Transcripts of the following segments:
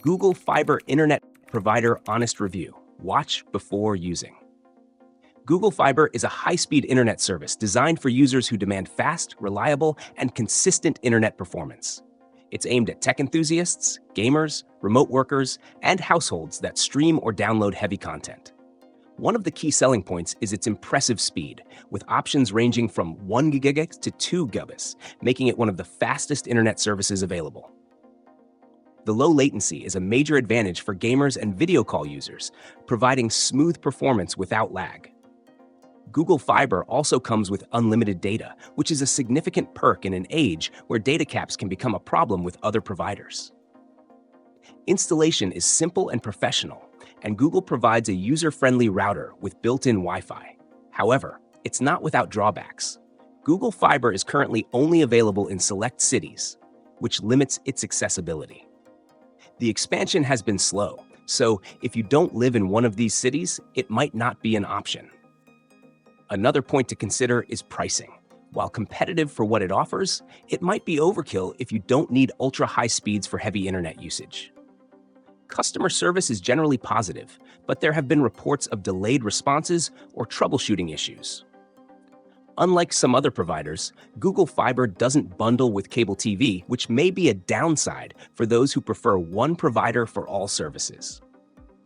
Google Fiber Internet Provider Honest Review. Watch before using. Google Fiber is a high-speed internet service designed for users who demand fast, reliable, and consistent internet performance. It's aimed at tech enthusiasts, gamers, remote workers, and households that stream or download heavy content. One of the key selling points is its impressive speed, with options ranging from 1 gigabits to 2 gigabits, making it one of the fastest internet services available. The low latency is a major advantage for gamers and video call users, providing smooth performance without lag. Google Fiber also comes with unlimited data, which is a significant perk in an age where data caps can become a problem with other providers. Installation is simple and professional, and Google provides a user-friendly router with built-in Wi-Fi. However, it's not without drawbacks. Google Fiber is currently only available in select cities, which limits its accessibility. The expansion has been slow, so if you don't live in one of these cities, it might not be an option. Another point to consider is pricing. While competitive for what it offers, it might be overkill if you don't need ultra-high speeds for heavy internet usage. Customer service is generally positive, but there have been reports of delayed responses or troubleshooting issues. Unlike some other providers, Google Fiber doesn't bundle with cable TV, which may be a downside for those who prefer one provider for all services.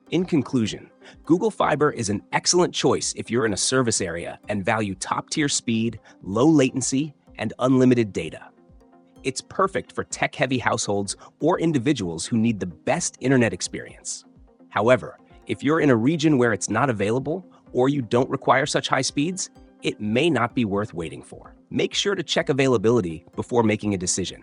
In conclusion, Google Fiber is an excellent choice if you're in a service area and value top-tier speed, low latency, and unlimited data. It's perfect for tech-heavy households or individuals who need the best internet experience. However, if you're in a region where it's not available or you don't require such high speeds, it may not be worth waiting for. Make sure to check availability before making a decision.